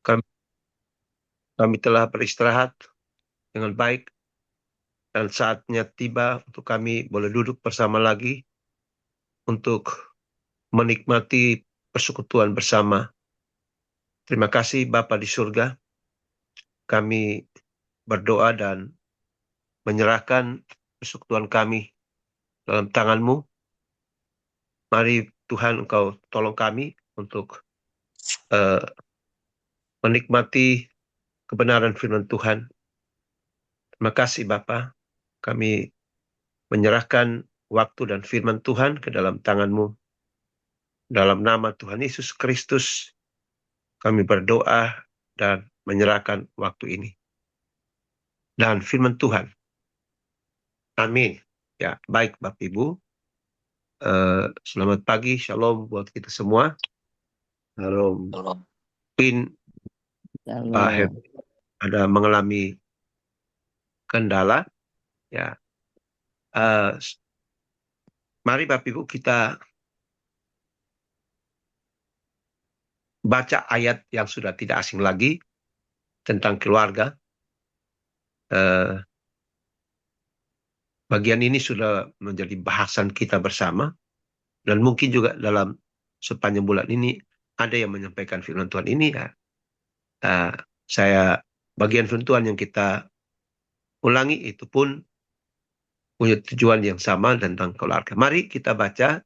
Kami, kami telah beristirahat dengan baik dan saatnya tiba untuk kami boleh duduk bersama lagi untuk menikmati persekutuan bersama. Terima kasih Bapa di surga. Kami berdoa dan menyerahkan persekutuan kami dalam tangan-Mu. Mari Tuhan Engkau tolong kami untuk eh, menikmati kebenaran firman Tuhan. Terima kasih Bapa. Kami menyerahkan waktu dan firman Tuhan ke dalam tangan-Mu. Dalam nama Tuhan Yesus Kristus, kami berdoa dan menyerahkan waktu ini. Dan firman Tuhan. Amin. Ya, baik Bapak Ibu. Selamat pagi, shalom buat kita semua. Shalom. Mungkin Pak Heb ada mengalami kendala. Ya, mari Bapak Ibu kita baca ayat yang sudah tidak asing lagi tentang keluarga. Bagian ini sudah menjadi bahasan kita bersama, dan mungkin juga dalam sepanjang bulan ini ada yang menyampaikan firman Tuhan ini. Ya, bagian firman Tuhan yang kita ulangi itu pun punya tujuan yang sama tentang keluarga. Mari kita baca.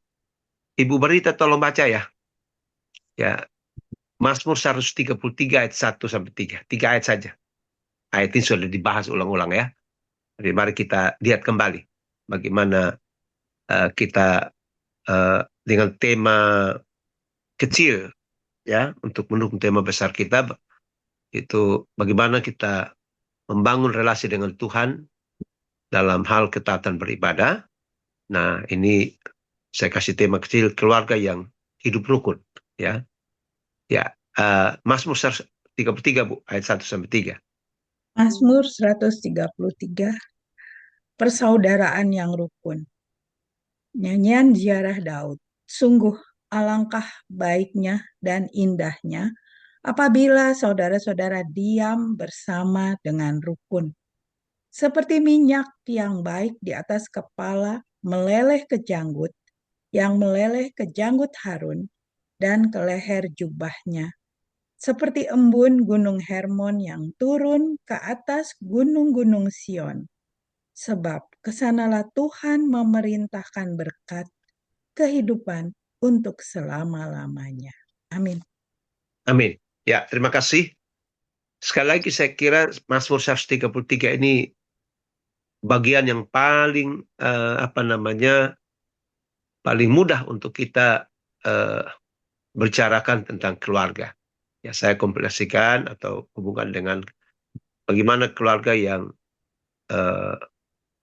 Ibu Berita tolong baca ya. Ya, Mazmur 133 ayat 1 sampai 3. 3 ayat saja. Ayat ini sudah dibahas ulang-ulang ya. Jadi mari kita lihat kembali bagaimana kita dengan tema kecil ya untuk mendukung tema besar kita, itu bagaimana kita membangun relasi dengan Tuhan dalam hal ketaatan beribadah. Nah, ini saya kasih tema kecil, keluarga yang hidup rukun ya. Ya, Mazmur 133 Bu, ayat 1 sampai 3. Mazmur 133, persaudaraan yang rukun. Nyanyian ziarah Daud. Sungguh alangkah baiknya dan indahnya apabila saudara-saudara diam bersama dengan rukun. Seperti minyak yang baik di atas kepala meleleh ke janggut, yang meleleh ke janggut Harun dan ke leher jubahnya. Seperti embun gunung Hermon yang turun ke atas gunung-gunung Sion. Sebab kesanalah Tuhan memerintahkan berkat kehidupan untuk selama-lamanya. Amin. Amin. Ya, terima kasih. Sekali lagi saya kira Mazmur 133 ini bagian yang paling paling mudah untuk kita bicarakan tentang keluarga. Ya, saya kompilasikan atau hubungan dengan bagaimana keluarga yang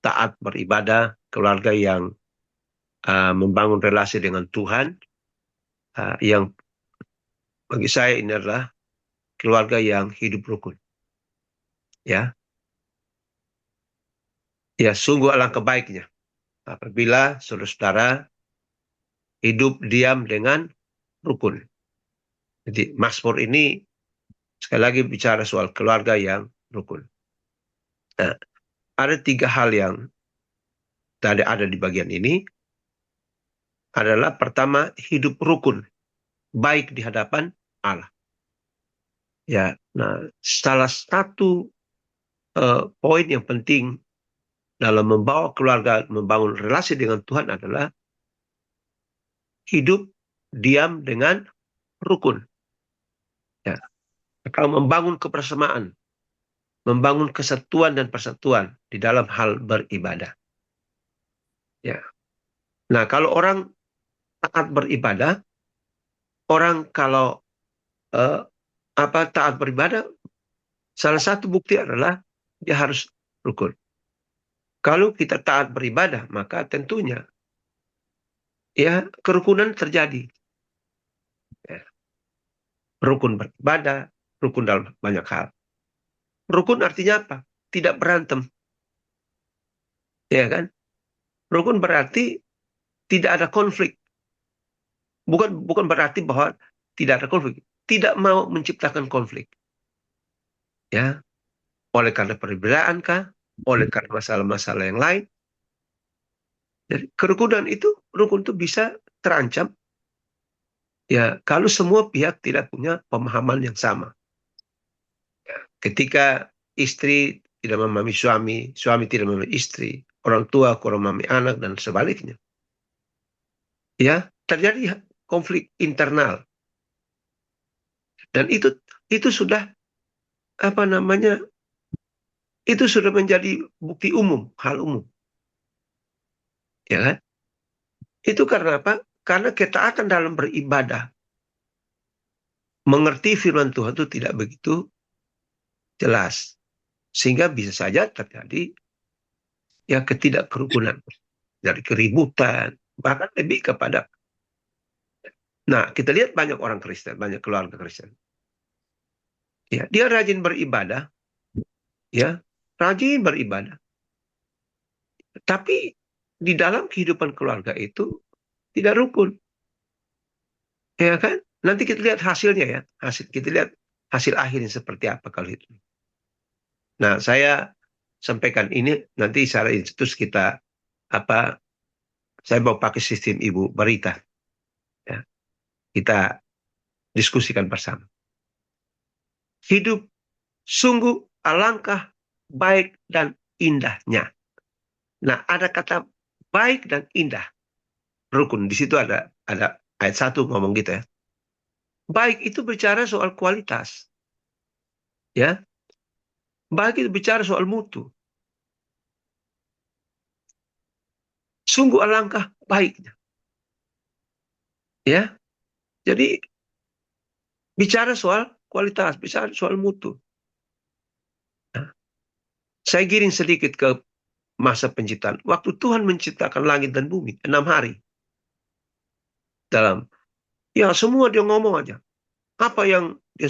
taat beribadah, keluarga yang membangun relasi dengan Tuhan, yang bagi saya ini adalah keluarga yang hidup rukun. Ya, ya sungguh alangkah baiknya apabila saudara-saudara hidup diam dengan rukun. Jadi Mazmur ini sekali lagi bicara soal keluarga yang rukun. Nah, ada 3 hal yang tadi ada di bagian ini. Adalah pertama, hidup rukun, baik di hadapan Allah. Ya, nah salah satu poin yang penting dalam membawa keluarga, membangun relasi dengan Tuhan adalah hidup diam dengan rukun. Ya, kalau membangun kebersamaan, membangun kesatuan dan persatuan di dalam hal beribadah. Ya, nah kalau orang taat beribadah, orang kalau taat beribadah, salah satu bukti adalah dia harus rukun. Kalau kita taat beribadah, maka tentunya ya kerukunan terjadi. Ya, rukun beribadah, rukun dalam banyak hal. Rukun artinya apa? Tidak berantem. Ya kan? Rukun berarti tidak ada konflik. Bukan berarti bahwa tidak ada konflik. Tidak mau menciptakan konflik. Ya, oleh karena perbedaan kah? Oleh karena masalah-masalah yang lain. Jadi kerukunan itu, rukun itu bisa terancam ya kalau semua pihak tidak punya pemahaman yang sama. Ketika istri tidak memahami suami, suami tidak memahami istri, orang tua kurang memahami anak dan sebaliknya. Ya, terjadi konflik internal dan itu sudah apa namanya? Itu sudah menjadi bukti umum, hal umum, ya kan? Itu karena apa? Karena ketaatan dalam beribadah, mengerti firman Tuhan itu tidak begitu jelas. Sehingga bisa saja terjadi ya ketidakkerukunan, dari keributan, bahkan lebih kepada. Nah, kita lihat banyak orang Kristen, banyak keluarga Kristen. Ya, dia rajin beribadah, ya, rajin beribadah. Tapi di dalam kehidupan keluarga itu tidak rukun, ya kan? Nanti kita lihat hasilnya ya, kita lihat hasil akhirnya seperti apa kalau itu. Nah, saya sampaikan ini nanti secara institusi kita apa? Saya mau pakai sistem Ibu Berita, ya. Kita diskusikan bersama. Hidup sungguh alangkah baik dan indahnya. Nah, ada kata baik dan indah. Rukun. Di situ ada ayat 1 ngomong gitu ya. Baik itu bicara soal kualitas. Ya. Baik itu bicara soal mutu. Sungguh alangkah baiknya. Ya. Jadi bicara soal kualitas, bicara soal mutu. Nah, saya giring sedikit ke masa penciptaan. Waktu Tuhan menciptakan langit dan bumi, 6 hari. Dalam, ya semua dia ngomong aja. Apa yang dia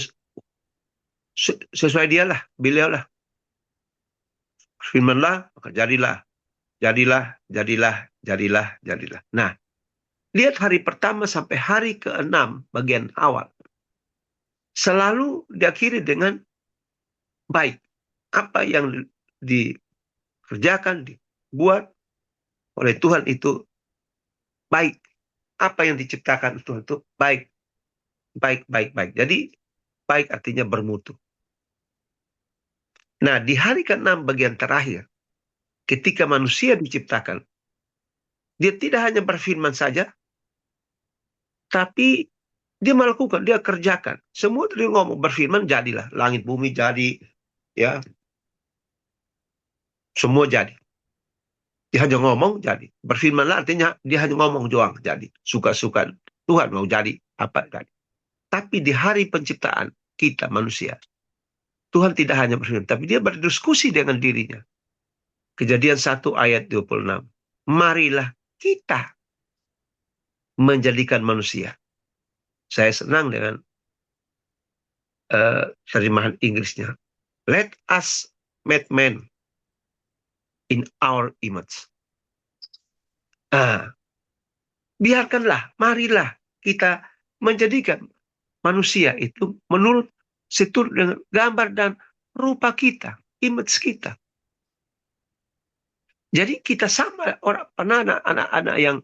sesuai dialah, beliau lah. Firmanlah, maka jadilah, jadilah, jadilah, jadilah, jadilah. Nah, lihat hari pertama sampai hari ke-6 bagian awal. Selalu diakhiri dengan baik. Apa yang dikerjakan, dibuat oleh Tuhan itu baik. Apa yang diciptakan Tuhan itu baik. Baik, baik, baik. Jadi, baik artinya bermutu. Nah, di hari ke-6 bagian terakhir, ketika manusia diciptakan, dia tidak hanya berfirman saja, tapi dia melakukan, dia kerjakan. Semua dia ngomong, berfirman, jadilah. Langit bumi jadi, ya, semua jadi. Dia hanya ngomong, jadi. Berfirmanlah artinya dia hanya ngomong doang, jadi. Suka-suka Tuhan mau jadi, apa jadi. Tapi di hari penciptaan kita manusia, Tuhan tidak hanya berfirman, tapi dia berdiskusi dengan dirinya. Kejadian 1 ayat 26. Marilah kita menjadikan manusia. Saya senang dengan terjemahan Inggrisnya. Let us make man in our image. Biarkanlah, marilah kita menjadikan manusia itu menurut seturut dengan gambar dan rupa kita, image kita. Jadi kita sama orang, pernah anak-anak yang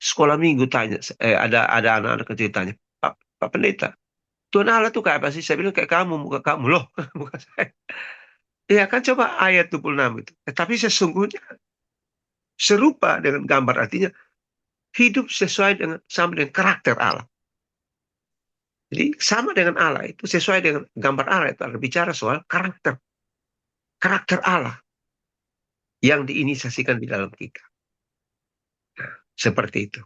sekolah minggu tanya, ada anak-anak kecil tanya, Pak Pendeta, Tuhan Allah tuh kayak apa sih? Saya bilang kayak kamu, muka kamu loh, muka saya. Ya kan coba ayat 26 itu. Tapi sesungguhnya serupa dengan gambar artinya hidup sesuai dengan sama dengan karakter Allah. Jadi sama dengan Allah itu sesuai dengan gambar Allah itu berbicara soal karakter Allah yang diinisiasikan di dalam kita. Nah, seperti itu.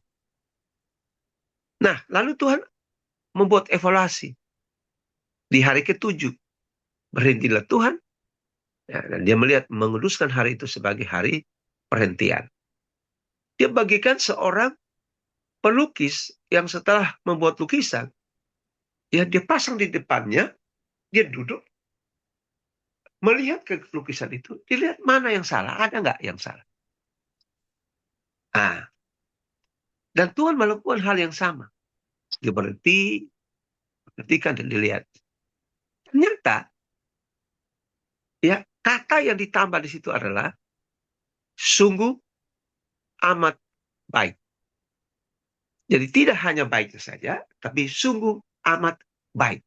Nah, lalu Tuhan membuat evaluasi di hari ke-7. Berhentilah Tuhan, ya, dan dia melihat menguduskan hari itu sebagai hari perhentian. Dia bagikan seorang pelukis yang setelah membuat lukisan, ya dia pasang di depannya, dia duduk, melihat ke lukisan itu, dilihat mana yang salah, ada nggak yang salah. Nah, dan Tuhan melakukan hal yang sama. Dia berhenti, perhatikan dan dilihat. Ternyata Ya, kata yang ditambah di situ adalah sungguh amat baik. Jadi tidak hanya baiknya saja, tapi sungguh amat baik.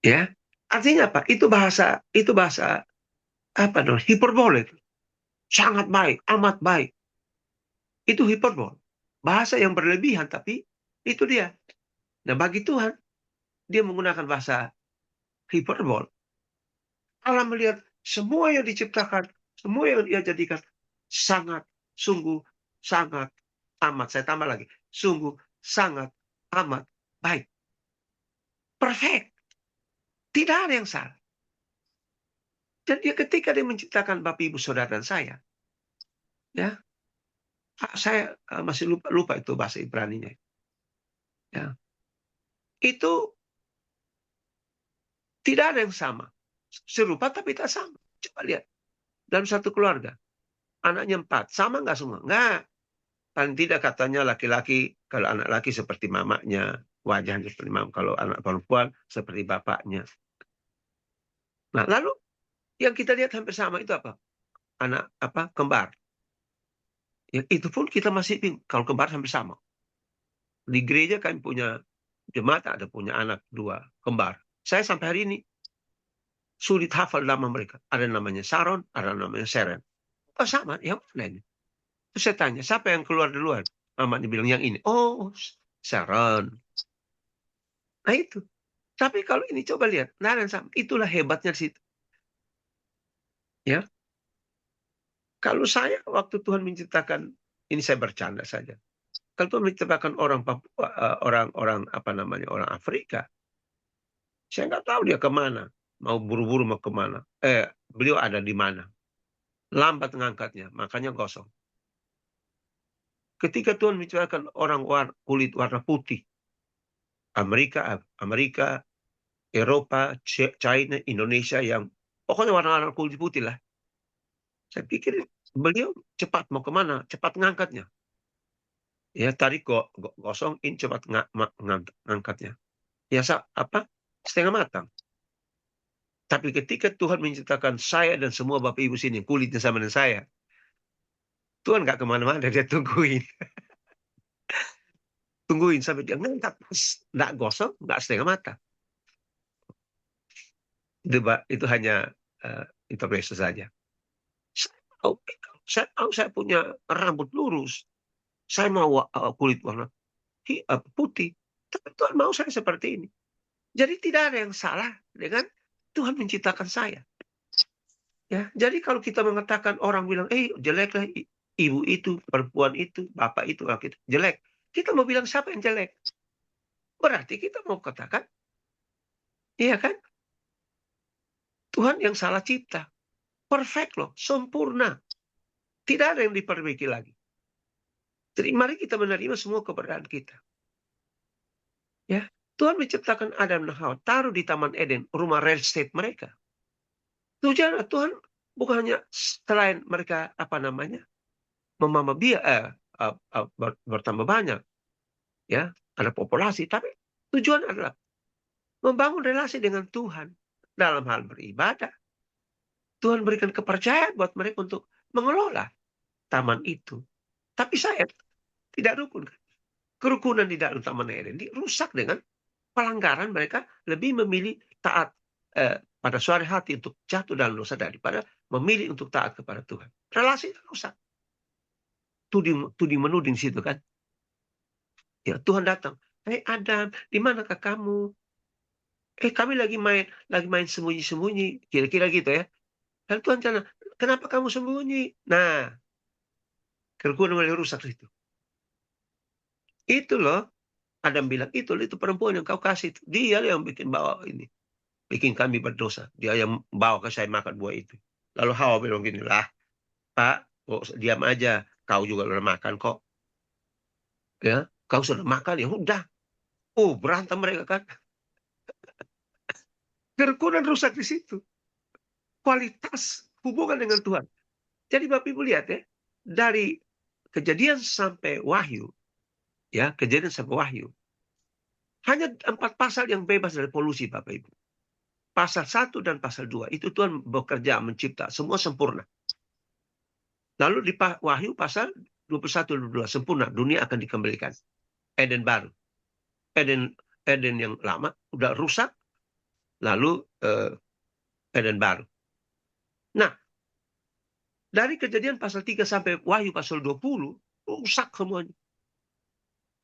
Ya, artinya apa? Itu bahasa apa namanya? Hiperbole. Sangat baik, amat baik. Itu hiperbol. Bahasa yang berlebihan, tapi itu dia. Nah, bagi Tuhan, dia menggunakan bahasa hiperbol. Allah melihat semua yang diciptakan, semua yang dia jadikan sangat, sungguh, sangat, amat. Saya tambah lagi. Sungguh, sangat, amat baik. Perfect. Tidak ada yang salah. Dan dia ketika dia menciptakan Bapak, Ibu, Saudara, dan saya, ya, saya masih lupa itu bahasa Ibraninya. Ya, itu tidak ada yang sama. Serupa tapi tak sama. Coba lihat. Dalam satu keluarga. Anaknya 4. Sama nggak semua? Nggak. Paling tidak katanya laki-laki. Kalau anak laki seperti mamanya. Wajahnya seperti mama. Kalau anak perempuan seperti bapaknya. Nah, lalu yang kita lihat hampir sama itu apa? Anak apa? Kembar. Ya, itu pun kita masih bingung. Kalau kembar hampir sama. Di gereja kami punya jemaat ada punya anak 2 kembar. Saya sampai hari ini sulit hafal nama mereka. Ada namanya Sharon, ada namanya Seren. Oh sama, yang mana ini? Terus saya tanya, siapa yang keluar duluan? Mama dibilang yang ini. Oh, Sharon. Nah itu. Tapi kalau ini coba lihat, nah dan sama. Itulah hebatnya di situ. Ya, kalau saya waktu Tuhan menciptakan, ini saya bercanda saja. Kalau Tuhan menciptakan orang Papua, orang apa namanya, orang Afrika, saya nggak tahu dia kemana. Mau buru-buru mau kemana. Beliau ada di mana. Lambat ngangkatnya, makanya gosong. Ketika Tuhan menciptakan orang kulit warna putih, Amerika, Eropa, China, Indonesia yang pokoknya warna-warna kulit putih lah. Saya pikir beliau cepat mau kemana, cepat ngangkatnya. Ya tadi gosong, ini cepat ngangkatnya. Ya apa? Setengah matang. Tapi ketika Tuhan menciptakan saya dan semua Bapak Ibu sini, kulitnya sama dengan saya, Tuhan nggak kemana-mana, dia tungguin. Tungguin sampai dia ngangkat. Nggak gosong, nggak setengah matang. Itu hanya interpretasi saja. Saya punya rambut lurus. Saya mau kulit warna putih. Tapi Tuhan mau saya seperti ini. Jadi tidak ada yang salah dengan Tuhan menciptakan saya. Ya, jadi kalau kita mengatakan orang bilang, jeleklah ibu itu, perempuan itu, bapak itu, laki itu, jelek. Kita mau bilang siapa yang jelek? Berarti kita mau katakan, iya kan? Tuhan yang salah cipta. Perfect loh, sempurna. Tidak ada yang diperbaiki lagi. Jadi mari kita menerima semua keberadaan kita. Ya, Tuhan menciptakan Adam dan Hawa, taruh di Taman Eden, rumah real estate mereka. Tujuan Tuhan bukan hanya selain mereka apa namanya bertambah banyak, ya ada populasi, tapi tujuan adalah membangun relasi dengan Tuhan dalam hal beribadah. Tuhan berikan kepercayaan buat mereka untuk mengelola taman itu. Tapi saya tidak rukun. Kerukunan di dalam Taman Eden dirusak dengan pelanggaran. Mereka lebih memilih taat pada suara hati untuk jatuh dalam dosa daripada memilih untuk taat kepada Tuhan. Relasi rusak. Tuding menuding situ kan. Ya Tuhan datang. Adam, di manakah kamu? Kami lagi main sembunyi-sembunyi. Kira-kira gitu ya. Dan Tuhan tanya, kenapa kamu sembunyi? Nah, kerukunan mulai rusak itu. Itu loh. Adam bilang, itu perempuan yang kau kasih. Dia yang bikin bawa ini. Bikin kami berdosa. Dia yang bawa ke saya makan buah itu. Lalu Hawa bilang gini, lah, Pak, diam aja. Kau juga udah makan kok. Ya, kau sudah makan, ya udah. Berantem mereka kan. Kerukunan rusak di situ. Kualitas hubungan dengan Tuhan. Jadi Bapak Ibu lihat ya, dari Kejadian sampai Wahyu, ya Kejadian sampai Wahyu, hanya 4 pasal yang bebas dari polusi Bapak Ibu. pasal 1 dan pasal 2 itu Tuhan bekerja mencipta semua sempurna. Lalu di Wahyu pasal 21 dan 22 sempurna, dunia akan dikembalikan. Eden baru. Eden yang lama udah rusak, lalu Eden baru. Nah, dari Kejadian pasal 3 sampai Wahyu pasal 20 rusak semuanya.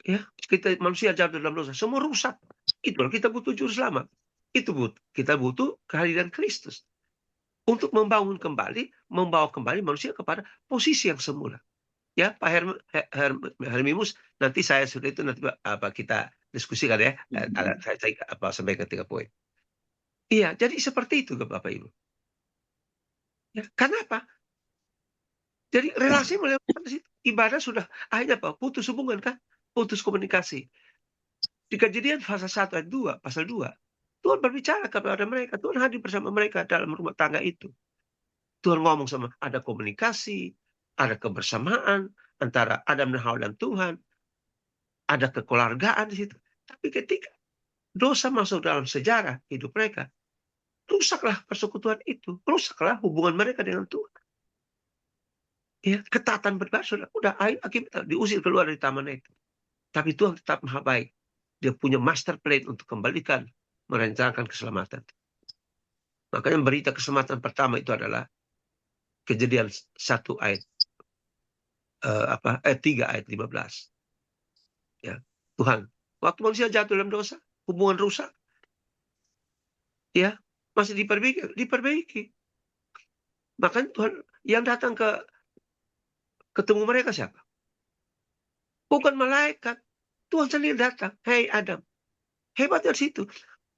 Ya, kita manusia jatuh dalam dosa, semua rusak. Itulah kita butuh juru selamat. Kita butuh kehadiran Kristus untuk membawa kembali manusia kepada posisi yang semula. Ya, Pak Hermimus, nanti saya sudah itu nanti kita diskusikan ya. Saya sampaikan 3 poin. Iya, jadi seperti itu ke Bapak Ibu. Ya, karena apa? Jadi relasi mulai ibadah sudah akhirnya apa? Putus hubungan kan? Putus komunikasi. Di Kejadian pasal 1 ayat 2, pasal 2, Tuhan berbicara kepada mereka, Tuhan hadir bersama mereka dalam rumah tangga itu. Tuhan ngomong sama, ada komunikasi, ada kebersamaan antara Adam dan Hawa dan Tuhan, ada kekeluargaan di situ. Tapi ketika dosa masuk dalam sejarah hidup mereka, rusaklah persekutuan itu, rusaklah hubungan mereka dengan Tuhan. Ya, ketatan beribadah udah akibatnya diusir keluar dari taman itu. Tapi Tuhan tetap maha baik. Dia punya master plan untuk kembalikan, merencanakan keselamatan. Makanya berita keselamatan pertama itu adalah Kejadian 1 ayat 3 ayat 15. Ya, Tuhan, waktu manusia jatuh dalam dosa, hubungan rusak, ya masih diperbaiki. Makanya Tuhan yang datang ketemu mereka siapa? Bukan malaikat. Tuhan sendiri datang. Hei Adam. Hebatnya di situ.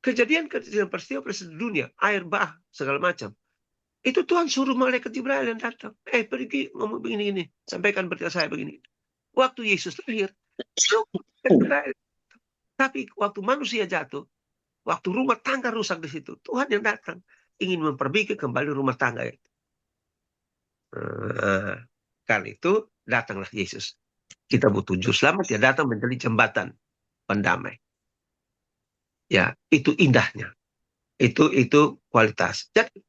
Kejadian peristiwa dunia, air bah, segala macam. Itu Tuhan suruh malaikat Jibril yang datang. Pergi ngomong begini-gini. Sampaikan berita saya begini. Waktu Yesus lahir, tapi waktu manusia jatuh, waktu rumah tangga rusak di situ, Tuhan yang datang ingin memperbaiki kembali rumah tangga itu. Karena itu datanglah Yesus. Kita butuh juru selamat, dia datang menjadi jembatan pendamai. Ya, itu indahnya. Itu kualitas. Jadi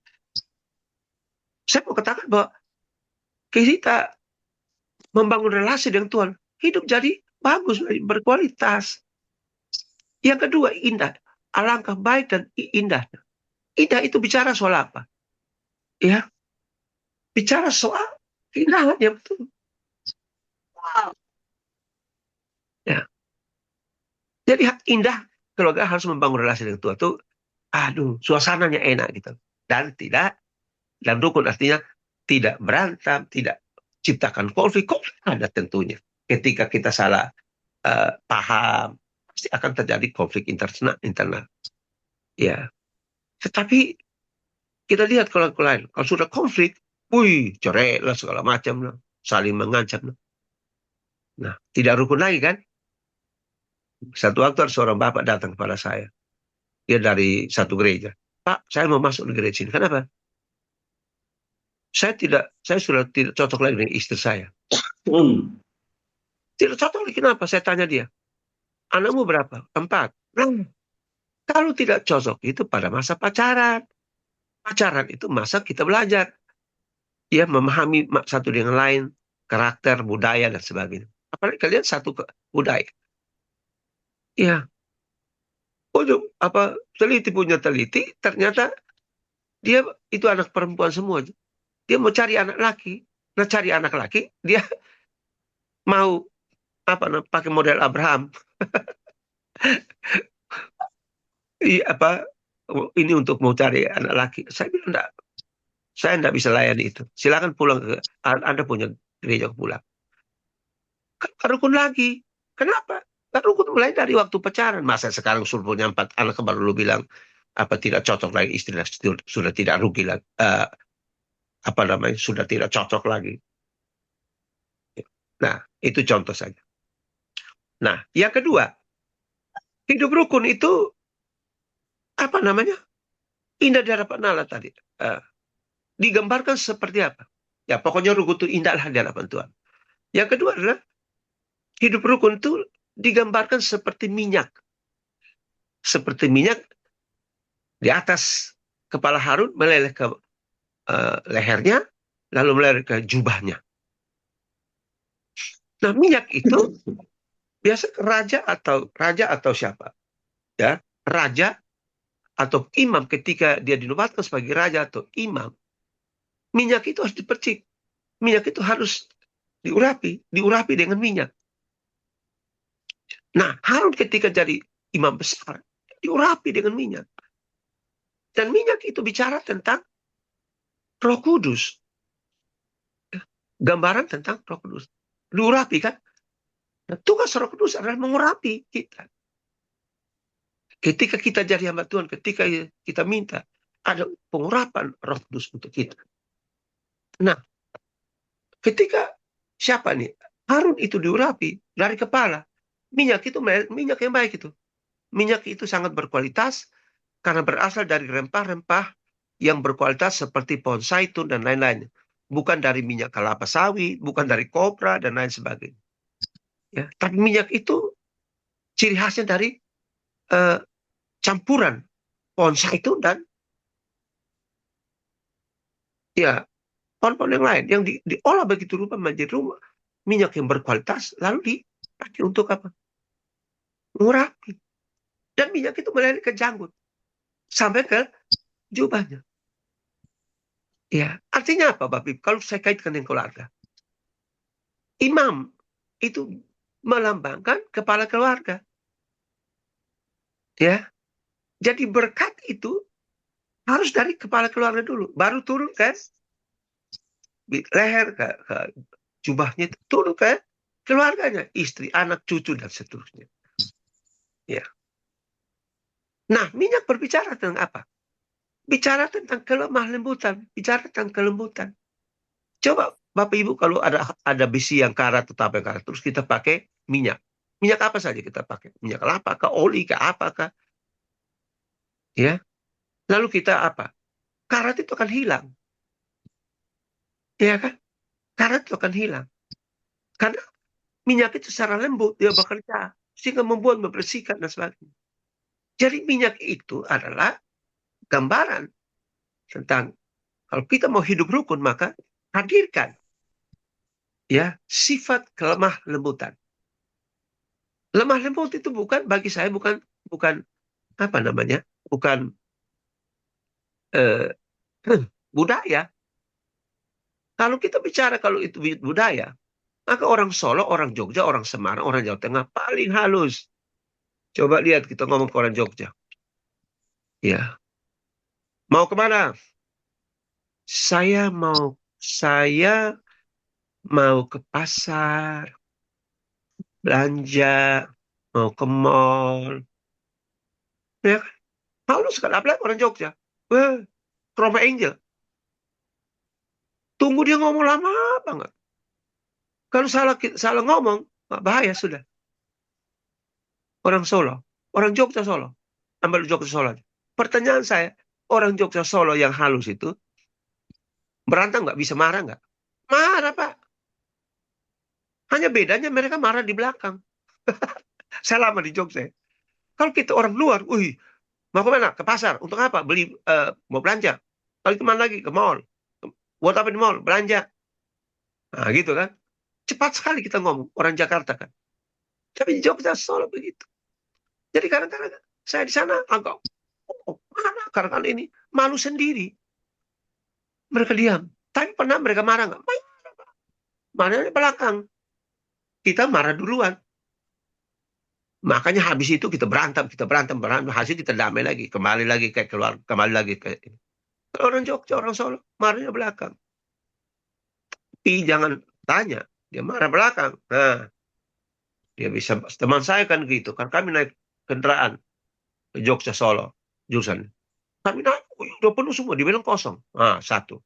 saya mau katakan bahwa kita membangun relasi dengan Tuhan, hidup jadi bagus, berkualitas. Yang kedua, indah. Alangkah baik dan indahnya. Indah itu bicara soal apa? Ya, bicara soal keindahan yang betul. Wow. Ya. Jadi indah keluarga harus membangun relasi dengan Tuhan tuh, suasananya enak gitu. Dan rukun artinya tidak berantem, tidak ciptakan konflik ada tentunya. Ketika kita salah paham, pasti akan terjadi konflik internal. Ya. Tetapi kita lihat kalau lain, kalau sudah konflik, cerai lah segala macam lah, saling mengancam lah. Nah, tidak rukun lagi kan? Satu waktu ada seorang bapak datang kepada saya. Dia dari satu gereja. Pak, saya mau masuk di gereja ini. Kenapa? Saya sudah tidak cocok lagi dengan istri saya. Tidak cocok lagi, kenapa? Saya tanya dia. Anakmu berapa? 4. Nah, kalau tidak cocok itu pada masa pacaran. Pacaran itu masa kita belajar. Ya, memahami satu dengan lain, karakter, budaya, dan sebagainya. Apalagi kalian satu budaya. Ya, teliti, ternyata dia itu anak perempuan semua. Dia mau cari anak laki. Nah, cari anak laki, dia mau pakai model Abraham. Ini untuk mau cari anak laki. Saya bilang enggak. Saya enggak bisa layani itu. Silakan pulang Anda punya gereja pulang. Kan rukun lagi. Kenapa? Kan rukun mulai dari waktu pacaran. Masa sekarang suruh punya 4 anak baru lu bilang tidak cocok lagi istilah sudah tidak rugi lagi. Sudah tidak cocok lagi. Nah, itu contoh saja. Nah, yang kedua, hidup rukun itu indah di hadapan Allah tadi. Digambarkan seperti apa? Ya, pokoknya rukun itu indahlah di hadapan Tuhan. Yang kedua adalah hidup rukun itu digambarkan seperti minyak. Seperti minyak di atas kepala Harun meleleh ke lehernya, lalu meleleh ke jubahnya. Nah, minyak itu biasa raja atau siapa? Ya, raja atau imam ketika dia dinobatkan sebagai raja atau imam, minyak itu harus dipercik. Minyak itu harus diurapi dengan minyak. Nah, Harun ketika jadi imam besar, diurapi dengan minyak. Dan minyak itu bicara tentang Roh Kudus. Gambaran tentang Roh Kudus. Diurapi kan? Nah, tugas Roh Kudus adalah mengurapi kita. Ketika kita jadi hamba Tuhan, ketika kita minta, ada pengurapan Roh Kudus untuk kita. Nah, ketika siapa nih? Harun itu diurapi dari kepala. Minyak itu minyak yang baik itu. Minyak itu sangat berkualitas karena berasal dari rempah-rempah yang berkualitas seperti pohon zaitun dan lain-lain. Bukan dari minyak kelapa sawit, bukan dari kopra dan lain sebagainya. Ya, tapi minyak itu ciri khasnya dari eh, campuran pohon zaitun dan ya pohon-pohon yang lain yang diolah begitu rupa menjadi rumah minyak yang berkualitas lalu dipakai untuk apa? Mengurapi. Dan minyak itu meleleh ke janggut sampai ke jubahnya. Ya, artinya apa, Bapak Ibu? Kalau saya kaitkan dengan keluarga, imam itu melambangkan kepala keluarga. Ya, jadi berkat itu harus dari kepala keluarga dulu, baru turun ke leher, ke jubahnya, itu turun ke keluarganya, istri, anak, cucu, dan seterusnya. Ya. Nah, minyak berbicara tentang apa? Bicara tentang kelemah lembutan, bicara tentang kelembutan. Coba Bapak Ibu kalau ada besi yang karat atau apa yang karat, terus kita pakai minyak. Minyak apa saja kita pakai? Minyak kelapa, ke oli, ke apakah? Ya. Lalu kita apa? Karat itu akan hilang. Ya kan? Karat itu akan hilang. Karena minyak itu secara lembut, dia bekerja. Sehingga membersihkan dan sebagainya. Jadi minyak itu adalah gambaran tentang kalau kita mau hidup rukun, maka hadirkan ya sifat kelemah lembutan. Lemah lembut itu bukan bagi saya bukan apa namanya? Bukan eh, budaya. Kalau kita bicara kalau itu budaya, maka orang Solo, orang Jogja, orang Semarang, orang Jawa Tengah paling halus. Coba lihat kita ngomong ke orang Jogja. Ya, mau kemana? Saya mau ke pasar, belanja, mau ke mall. Ya kan? Halus kan, apalagi orang Jogja. Wah, Roma Angel. Tunggu dia ngomong lama banget. Kalau salah ngomong, bahaya sudah. Orang Solo, orang Jogja Solo. Ambil Jogja Solo. Pertanyaan saya, orang Jogja Solo yang halus itu, berantem nggak? Bisa marah nggak? Marah, Pak. Hanya bedanya mereka marah di belakang. Saya lama di Jogja. Kalau kita orang luar, wih, mau ke mana? Ke pasar. Untuk apa? Beli, mau belanja. Lalu kemana lagi? Ke mall. Buat apa di mall? Belanja. Nah, gitu kan. Cepat sekali kita ngomong. Orang Jakarta kan. Tapi di Jogja Solo begitu. Jadi kadang-kadang saya di sana agak, oh, mana kadang-kadang ini. Malu sendiri. Mereka diam. Tapi pernah mereka marah nggak? Marah di belakang. Kita marah duluan. Makanya habis itu kita berantem. Hasil kita damai lagi. Kembali lagi ke keluar. Kembali lagi ke ini. Orang Jogja, orang Solo, marahnya belakang. Tapi jangan tanya. Dia marah belakang. Nah, dia bisa. Teman saya kan gitu. Kan kami naik kendaraan ke Jogja Solo. Jurusan. Kami naik. Udah penuh semua. Dibilang kosong. Nah, satu.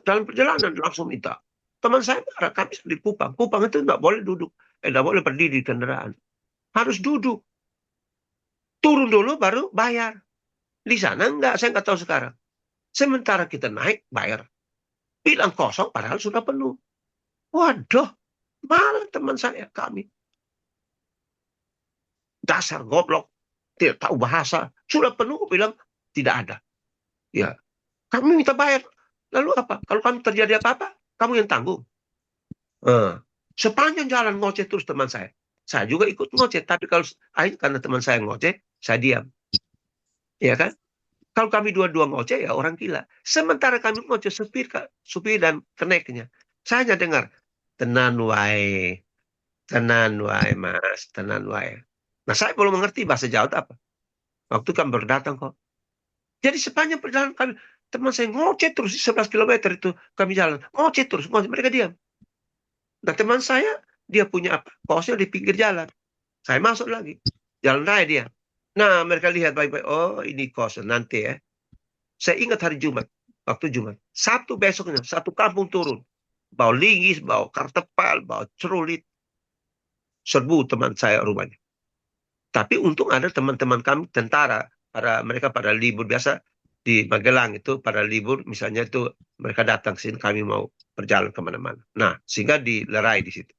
Dalam perjalanan langsung minta. Teman saya marah. Kami di Kupang. Kupang itu nggak boleh duduk. Nggak boleh berdiri di kendaraan. Harus duduk. Turun dulu baru bayar. Di sana enggak. Saya nggak tahu sekarang. Sementara kita naik, bayar. Bilang kosong padahal sudah penuh. Waduh. Malah teman saya, kami. Dasar goblok. Tidak tahu bahasa. Sudah penuh, bilang tidak ada. Ya, kami minta bayar. Lalu apa? Kalau kami terjadi apa-apa, kamu yang tanggung. Eh, Sepanjang jalan ngoceh terus teman saya. Saya juga ikut ngoceh, tapi kalau karena teman saya ngoceh, saya diam. Ya kan? Kalau kami dua-dua ngoceh, ya orang gila. Sementara kami ngoceh, supir dan keneknya. Saya hanya dengar, tenan wae mas, tenan wae. Nah, saya belum mengerti bahasa Jawa itu apa. Waktu kami baru datang kok. Jadi sepanjang perjalanan kami, teman saya ngoceh terus 11 kilometer itu kami jalan. Ngoceh terus, ngoceh. Mereka diam. Nah, teman saya, dia punya apa? Kosnya di pinggir jalan. Saya masuk lagi. Jalan raya dia. Nah, mereka lihat baik-baik. Oh, ini kos nanti ya. Saya ingat hari Jumat. Waktu Jumat. Sabtu besoknya, satu kampung turun. Bawa linggis, bawa kartepal, bawa cerulit. Serbu teman saya rumahnya. Tapi untung ada teman-teman kami tentara. Mereka pada libur biasa di Magelang itu pada libur. Misalnya itu mereka datang sini kami mau berjalan kemana-mana. Nah, sehingga dilerai di situ.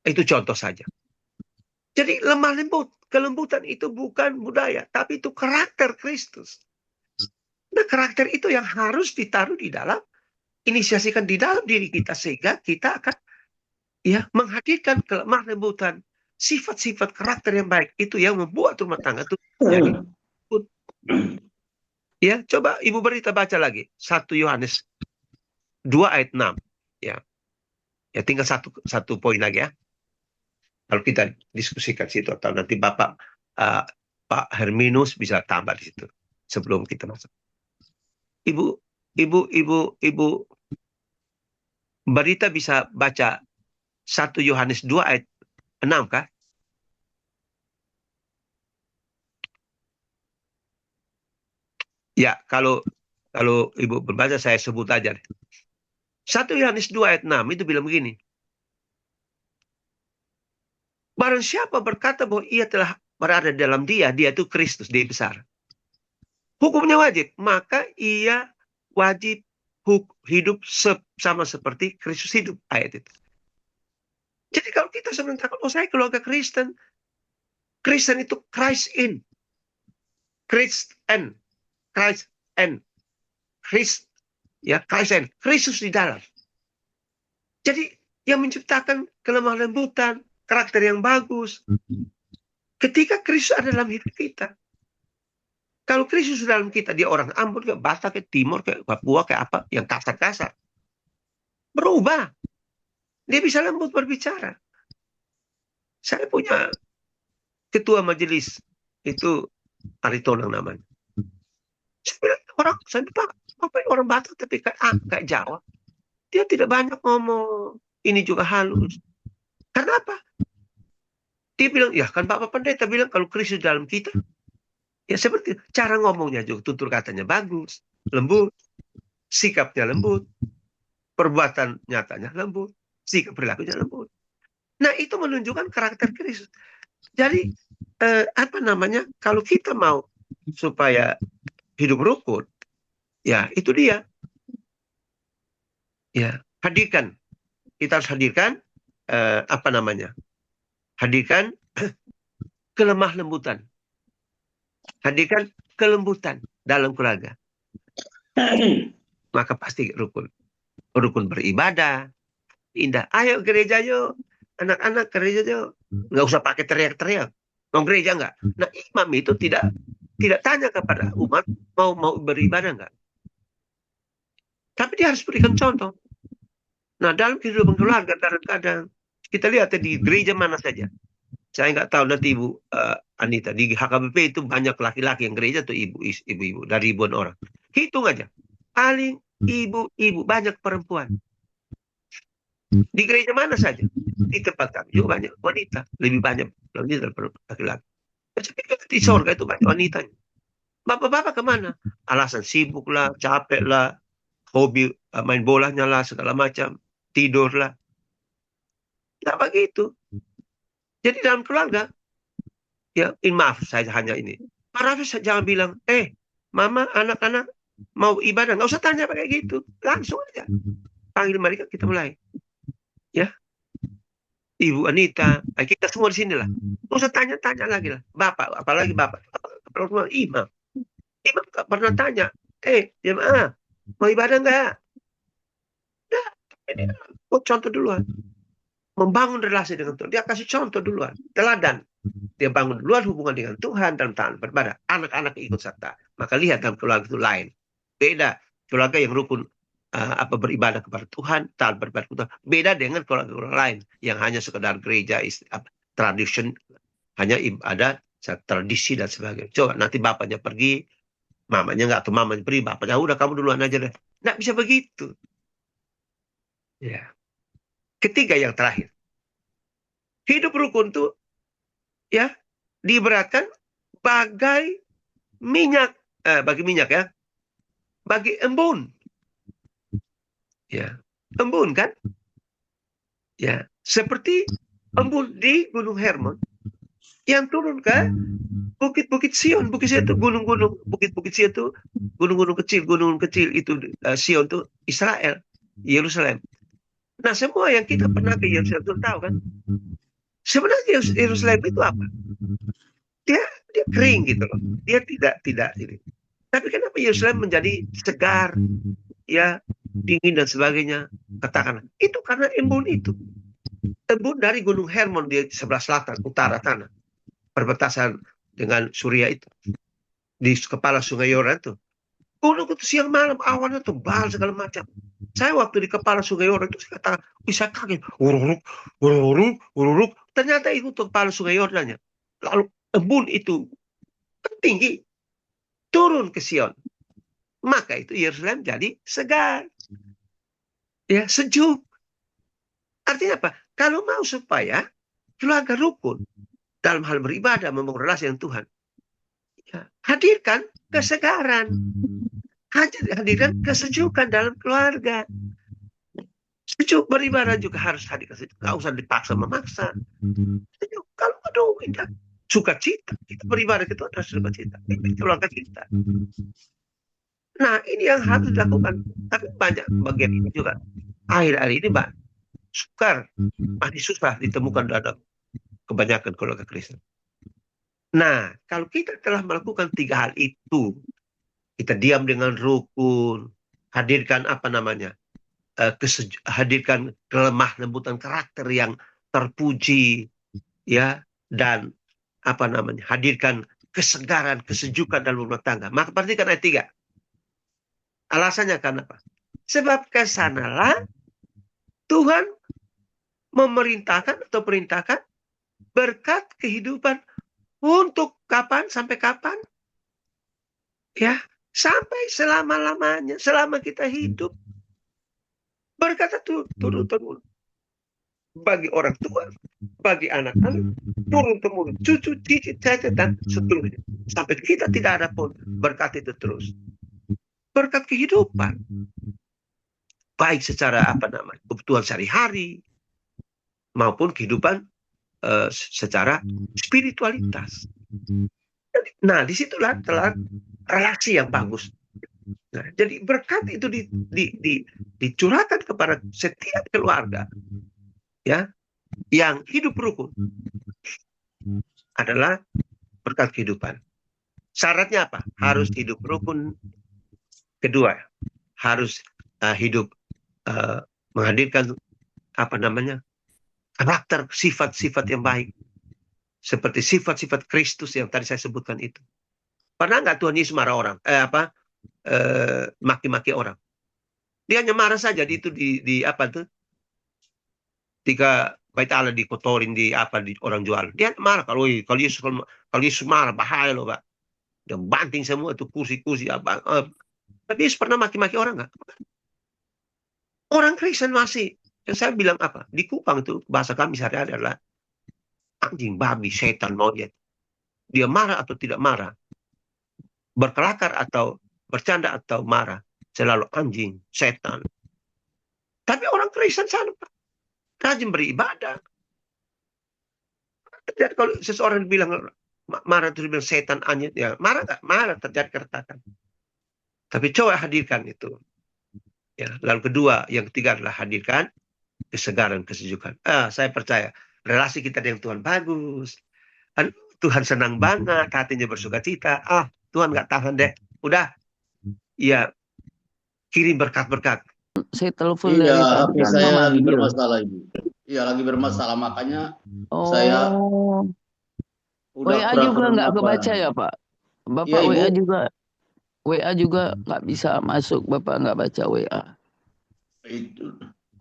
Itu contoh saja. Jadi lemah lembut, kelembutan itu bukan budaya, tapi itu karakter Kristus. Nah, karakter itu yang harus ditaruh di dalam, inisiasikan di dalam diri kita sehingga kita akan ya menghadirkan kelemah lembutan, sifat-sifat karakter yang baik itu yang membuat rumah tangga itu jadi lembut. Ya, coba Ibu Berita baca lagi 1 Yohanes 2 ayat 6. Ya. Ya tinggal satu poin lagi ya. Kalau kita diskusikan situ atau nanti Bapak Pak Herminus bisa tambah di situ sebelum kita masuk. Ibu, Ibu Berita bisa baca 1 Yohanes 2 ayat 6 kah? Ya, kalau Ibu berbaca saya sebut aja. 1 Yohanes 2 ayat 6 itu bilang begini. Barang siapa berkata bahwa ia telah berada dalam dia itu Kristus, dia besar. Hukumnya wajib, maka ia wajib hidup sama seperti Kristus hidup. Ayat itu. Jadi kalau kita sebenarnya, oh saya keluarga Kristen, Kristen itu Christ in, Christ and, Christ and, Christ, ya Christ and, Kristus di dalam. Jadi yang menciptakan kelemah lembutan, karakter yang bagus, ketika Kristus ada dalam hidup kita. Kalau Kristus dalam kita, dia orang Ambon, ke Batak, ke Timur, ke Papua, ke apa, yang kasar-kasar. Berubah. Dia bisa lembut berbicara. Saya punya ketua majelis, itu Aritonang namanya. Saya bilang, apa orang Batak tapi kayak Jawa. Dia tidak banyak ngomong. Ini juga halus. Karena apa? Dia bilang, ya kan Bapak Pendeta bilang kalau Kristus dalam kita, ya seperti cara ngomongnya juga, tutur katanya bagus, lembut, sikapnya lembut, perbuatan nyatanya lembut, sikap perilakunya lembut. Nah, itu menunjukkan karakter Kristus. Jadi, kalau kita mau supaya hidup rukun, ya itu dia. Ya, hadirkan. Kita harus hadirkan, hadirkan kelemah lembutan. Hadirkan kelembutan dalam keluarga. Maka pasti rukun. Rukun beribadah, indah. Ayo gereja yuk. Anak-anak gereja yuk. Nggak usah pakai teriak-teriak. Mau gereja nggak? Nah, imam itu tidak tanya kepada umat mau beribadah nggak. Tapi dia harus berikan contoh. Nah, dalam kehidupan keluarga kadang-kadang kita lihat di gereja mana saja. Saya nggak tahu nanti Ibu Anita, di HKBP itu banyak laki-laki yang gereja tuh ibu-ibu dari ribuan orang. Hitung aja. Paling ibu-ibu, banyak perempuan. Di gereja mana saja. Di tempat kami juga banyak wanita. Lebih banyak wanita daripada laki-laki. Tapi di sorga itu banyak wanita. Bapak-bapak kemana? Alasan sibuk lah, capek lah, hobi main bolanya lah, segala macam. Tidur lah. Nggak begitu. Jadi dalam keluarga, ya maaf saya hanya ini. Pak Rafi jangan bilang, mama, anak-anak mau ibadah. Nggak usah tanya kayak gitu. Langsung aja. Panggil mereka, kita mulai. Ya, Ibu Anita, kita semua di sini lah. Nggak usah tanya-tanya lagi lah. Bapak, apalagi Bapak. Imam. Imam nggak pernah tanya. jemaah, mau ibadah nggak? Nah, ini contoh duluan. Membangun relasi dengan Tuhan. Dia kasih contoh duluan. Teladan. Dia bangun duluan hubungan dengan Tuhan dalam taat beribadah. Anak-anak ikut serta. Maka lihat dalam keluarga itu lain. Beda. Keluarga yang rukun beribadah kepada Tuhan, taat beribadah kepada Tuhan. Beda dengan keluarga lain yang hanya sekedar gereja, tradition, hanya ada tradisi dan sebagainya. Coba nanti bapaknya pergi, mamanya nggak, atau mamanya pergi, bapaknya udah kamu duluan aja deh. Nggak bisa begitu. Ya. Ketiga yang terakhir. Hidup rukun tuh ya diibaratkan bagai minyak, bagi minyak ya, bagi embun. Ya, embun kan? Ya, seperti embun di Gunung Hermon yang turun ke bukit-bukit Sion. Bukit Sion itu gunung-gunung, bukit-bukit Sion itu gunung-gunung kecil itu Sion itu Israel, Yerusalem. Nah, semua yang kita pernah ke Yerusalem itu tahu kan? Sebenarnya Yerusalem itu apa? Dia kering gitu loh. Dia tidak ini. Tapi kenapa Yerusalem menjadi segar, ya, dingin dan sebagainya? Katakanlah, itu karena embun itu. Embun dari Gunung Hermon di sebelah selatan, utara tanah. Perbatasan dengan Suria itu. Di kepala Sungai Yordan itu. Gunung itu siang malam, awannya tebal segala macam. Saya waktu di kepala Sungai Yordan itu saya katakan, bisa kaget. Ururuk, ururuk, ururuk. Ternyata itu kepala Sungai Yordannya. Lalu embun itu tinggi, turun ke Sion. Maka itu Yerusalem jadi segar. Ya, sejuk. Artinya apa? Kalau mau supaya keluarga rukun dalam hal beribadah, membangun relasi dengan Tuhan, ya, hadirkan kesegaran, hadirkan kesejukan dalam keluarga. Sejuk beribadah juga harus hadir kesejukan. Nggak usah dipaksa memaksa. Sejuk. Kalau aduh, indah, sukacita. Kita beribadah itu adalah sukacita. Ini keluarga kita. Nah, ini yang harus dilakukan. Tapi banyak bagian ini juga. Akhir-akhir ini, Mbak, masih susah ditemukan dalam kebanyakan keluarga Kristen. Nah, kalau kita telah melakukan 3 hal itu, kita diam dengan rukun, hadirkan apa namanya, hadirkan kelemah lembutan karakter yang terpuji, ya, dan apa namanya, hadirkan kesegaran, kesejukan dalam rumah tangga. Maka perhatikan ayat 3. Alasannya kenapa? Sebab kesanalah Tuhan memerintahkan atau perintahkan berkat kehidupan untuk kapan? Sampai kapan? Ya, sampai selama-lamanya, selama kita hidup. Berkata turun-temurun. Bagi orang tua, bagi anak-anak, turun-temurun, cucu, cicit, cicit, dan seterusnya. Sampai kita tidak ada pun berkat itu terus. Berkat kehidupan. Baik secara apa namanya, kebutuhan sehari-hari, maupun kehidupan secara spiritualitas. Nah, disitulah telah relasi yang bagus. Nah, jadi berkat itu dicurahkan kepada setiap keluarga, ya, yang hidup rukun adalah berkat kehidupan. Syaratnya apa? Harus hidup rukun. Kedua, harus hidup menghadirkan apa namanya, karakter, sifat-sifat yang baik, seperti sifat-sifat Kristus yang tadi saya sebutkan itu. Pernah nggak Tuhan Yesus marah orang? Maki-maki orang. Dia hanya marah saja di itu di apa tuh? Ketika bait Allah dikotorin di orang jual. Dia marah kalau Yesus marah bahaya loh, Pak. Dia banting semua itu kursi-kursi apa. Tapi Yesus pernah maki-maki orang nggak? Orang Kristen masih. Yang saya bilang apa? Di Kupang itu bahasa kami sehari-hari adalah anjing, babi, setan, monyet. Dia marah atau tidak marah, berkelakar atau bercanda atau marah, selalu anjing, setan. Tapi orang Kristen sana, Pak, rajin beribadah. Terjadi kalau seseorang bilang marah terus bilang setan, anjing, ya marah nggak? Marah, terjadi keretakan. Tapi coba hadirkan itu. Ya, lalu kedua, yang ketiga adalah hadirkan kesegaran, kesejukan. Saya percaya relasi kita dengan Tuhan bagus. Tuhan senang banget, hatinya bersuka cita. Tuhan nggak tahan deh. Udah, ya kirim berkat-berkat. Saya telepon Iya, dari HP tadi kan saya lagi memanggil. bermasalah, Ibu. Iya, lagi bermasalah, makanya saya Oh, udah WA juga kurang nggak apa. kebaca ya, Pak? Iya, Bapak Ibu. WA juga nggak bisa masuk. Bapak nggak baca WA. Itu.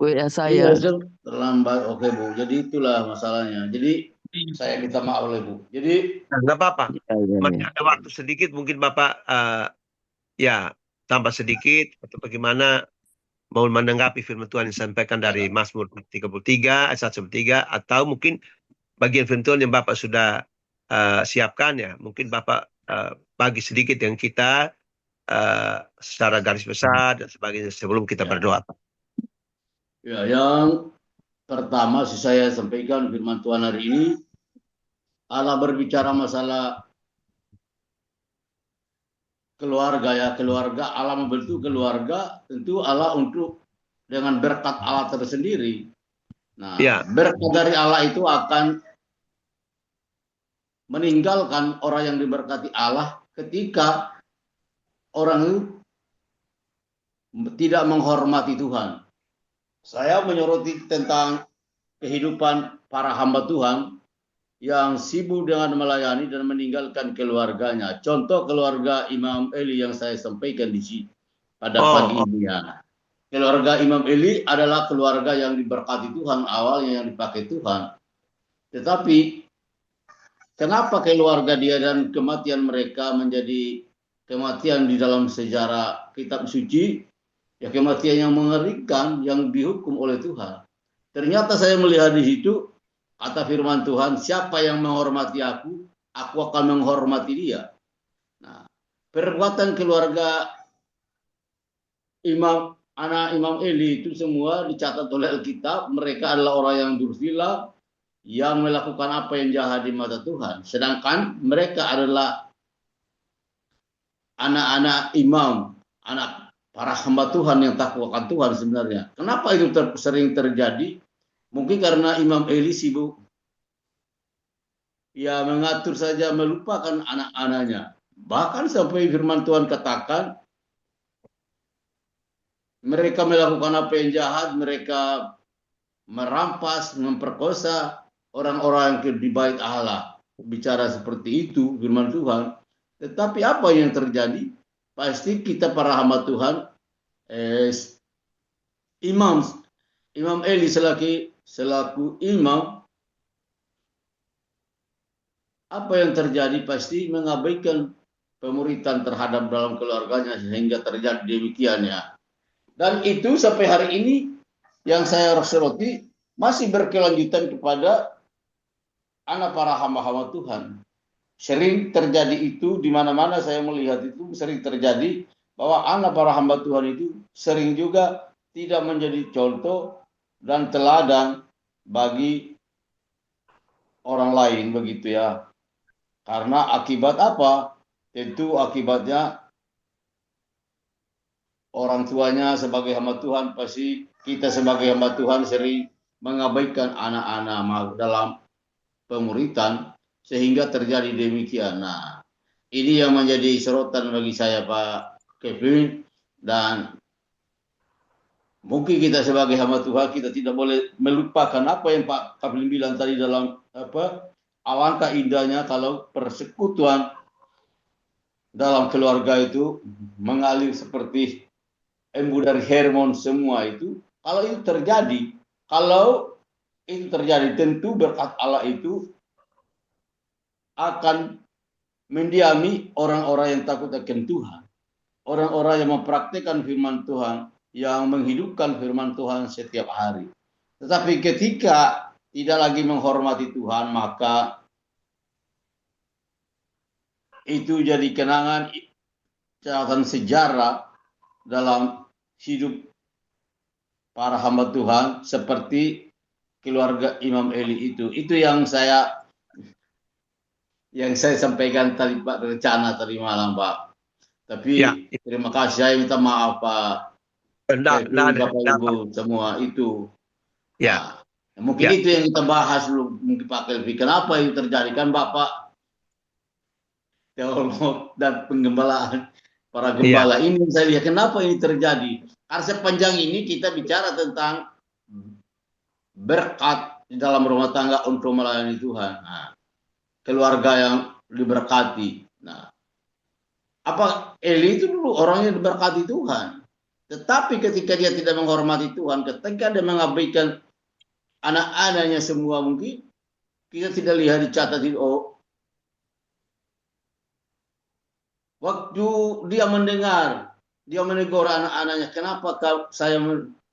WA Iya, saya. terlambat. Oke, Bu. Jadi itulah masalahnya. Jadi saya minta maaf oleh Bu. Jadi Nah, nggak apa-apa. Ya, ya, Masih ya. ada waktu sedikit, mungkin Bapak ya tambah sedikit atau bagaimana mau menanggapi firman Tuhan yang disampaikan dari Mazmur 33 ayat 1-3, atau mungkin bagian firman Tuhan yang Bapak sudah siapkan ya, mungkin Bapak bagi sedikit yang kita secara garis besar dan sebagainya sebelum kita berdoa. ya, yang pertama saya sampaikan firman Tuhan hari ini, Allah berbicara masalah keluarga ya, keluarga. Allah membentuk keluarga, tentu Allah untuk dengan berkat Allah tersendiri. Nah, Ya. berkat dari Allah itu akan meninggalkan orang yang diberkati Allah ketika orang itu tidak menghormati Tuhan. Saya menyoroti tentang kehidupan para hamba Tuhan yang sibuk dengan melayani dan meninggalkan keluarganya. Contoh keluarga Imam Eli yang saya sampaikan di sini pada pagi ini ya. Keluarga Imam Eli adalah keluarga yang diberkati Tuhan, awalnya yang dipakai Tuhan. Tetapi kenapa keluarga dia dan kematian mereka menjadi kematian di dalam sejarah kitab suci? Ya, kematian yang mengerikan yang dihukum oleh Tuhan. Ternyata saya melihat di situ kata firman Tuhan, siapa yang menghormati aku akan menghormati dia. Nah, perbuatan keluarga anak Imam Eli itu semua dicatat oleh Alkitab. Mereka adalah orang yang dursila, yang melakukan apa yang jahat di mata Tuhan. Sedangkan mereka adalah anak-anak imam, anak para hamba Tuhan yang takwa akan Tuhan sebenarnya. Kenapa itu sering terjadi? Mungkin karena Imam Eli sibuk ya mengatur saja, melupakan anak-anaknya. Bahkan sampai firman Tuhan katakan, mereka melakukan apa yang jahat, mereka merampas, memperkosa orang-orang yang di bait Allah. Bicara seperti itu firman Tuhan. Tetapi apa yang terjadi? Pasti kita para hamba Tuhan, Imam Eli selaku imam, apa yang terjadi? Pasti mengabaikan pemuritan terhadap dalam keluarganya sehingga terjadi demikiannya. Dan itu sampai hari ini yang saya soroti masih berkelanjutan kepada anak para hamba-hamba Tuhan. Sering terjadi itu di mana-mana saya melihat itu sering terjadi bahwa anak para hamba Tuhan itu sering juga tidak menjadi contoh dan teladan bagi orang lain begitu ya. Karena akibat apa? Tentu akibatnya orang tuanya sebagai hamba Tuhan, pasti kita sebagai hamba Tuhan sering mengabaikan anak-anak dalam pemuritan sehingga terjadi demikian. Nah, ini yang menjadi sorotan bagi saya Pak Kevin, dan mungkin kita sebagai hamba Tuhan kita tidak boleh melupakan apa yang Pak Kevin bilang tadi dalam alangkah indahnya kalau persekutuan dalam keluarga itu mengalir seperti embu dari hormon semua itu. Kalau itu terjadi tentu berkat Allah itu akan mendiami orang-orang yang takut akan Tuhan. Orang-orang yang mempraktikkan firman Tuhan, yang menghidupkan firman Tuhan setiap hari. Tetapi ketika tidak lagi menghormati Tuhan, maka itu jadi kenangan catatan sejarah dalam hidup para hamba Tuhan seperti keluarga Imam Eli itu. Itu yang saya sampaikan tadi Pak, rencana tadi malam Pak. Tapi ya, terima kasih, saya minta maaf Pak. Bapak Ibu semua itu. Ya. Nah, mungkin itu yang kita bahas dulu mungkin Pak Kelvi. Kenapa itu terjadi? Kan Bapak teolog dan penggembalaan. para gembala. Ini yang saya lihat, kenapa ini terjadi? Karena sepanjang ini kita bicara tentang berkat di dalam rumah tangga untuk melayani Tuhan. Nah, keluarga yang diberkati. Nah, apa Eli itu dulu orangnya diberkati Tuhan. Tetapi ketika dia tidak menghormati Tuhan, ketika dia mengabaikan anak-anaknya semua, mungkin kita tidak lihat dicatat itu. Oh, waktu dia menegur anak-anaknya, kenapa saya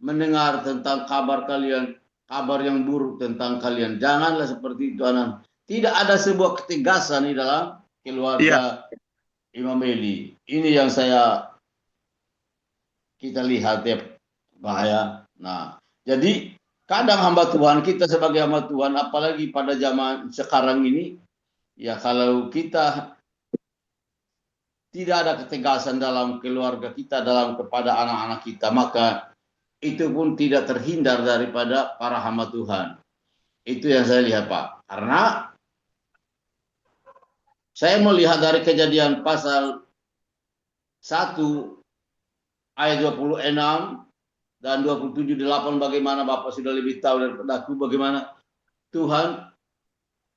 mendengar tentang kabar kalian, kabar yang buruk tentang kalian. Janganlah seperti itu, anak. Tidak ada sebuah ketegasan di dalam keluarga Imam Eli. Ini yang kita lihat ya, bahaya. Nah, jadi kadang hamba Tuhan, kita sebagai hamba Tuhan, apalagi pada zaman sekarang ini, ya kalau kita tidak ada ketegasan dalam keluarga kita, kepada anak-anak kita, maka itu pun tidak terhindar daripada para hamba Tuhan. Itu yang saya lihat, Pak. Karena saya melihat dari Kejadian pasal 1 ayat 26 dan 27:8, bagaimana Bapak sudah lebih tahu daripada aku, bagaimana Tuhan,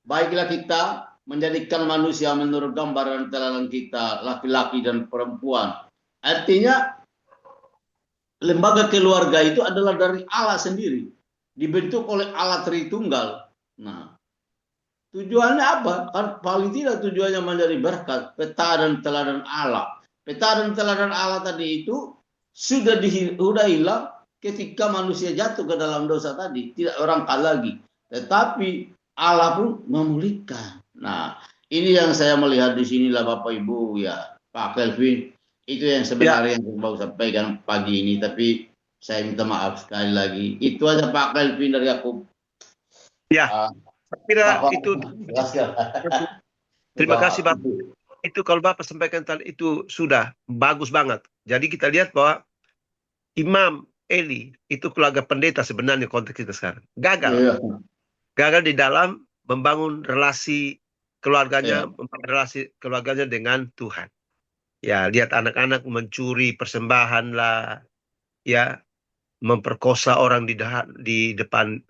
baiklah kita menjadikan manusia menurut gambar dan teladan kita, laki-laki dan perempuan. Artinya lembaga keluarga itu adalah dari Allah sendiri, dibentuk oleh Allah Tritunggal. Nah, tujuannya apa? Kan paling tidak tujuannya menjadi berkat, peta dan teladan Allah. Peta dan teladan Allah tadi itu sudah hilang ketika manusia jatuh ke dalam dosa tadi, tidak berangkat lagi. Tetapi Allah pun memulihkan. Nah, ini yang saya melihat di sinilah Bapak Ibu ya, Pak Kelvin. Itu yang sebenarnya yang saya mau sampaikan pagi ini, tapi saya minta maaf sekali lagi. Itu aja Pak Kelvin dari aku. Ya, saya kira itu. Terima kasih Bapak. Itu kalau Bapak sampaikan tadi itu sudah bagus banget. Jadi kita lihat bahwa Imam Eli itu keluarga pendeta sebenarnya konteks kita sekarang. Gagal di dalam membangun relasi keluarganya, membangun relasi keluarganya dengan Tuhan. Ya, lihat anak-anak mencuri persembahan lah, ya, memperkosa orang di depan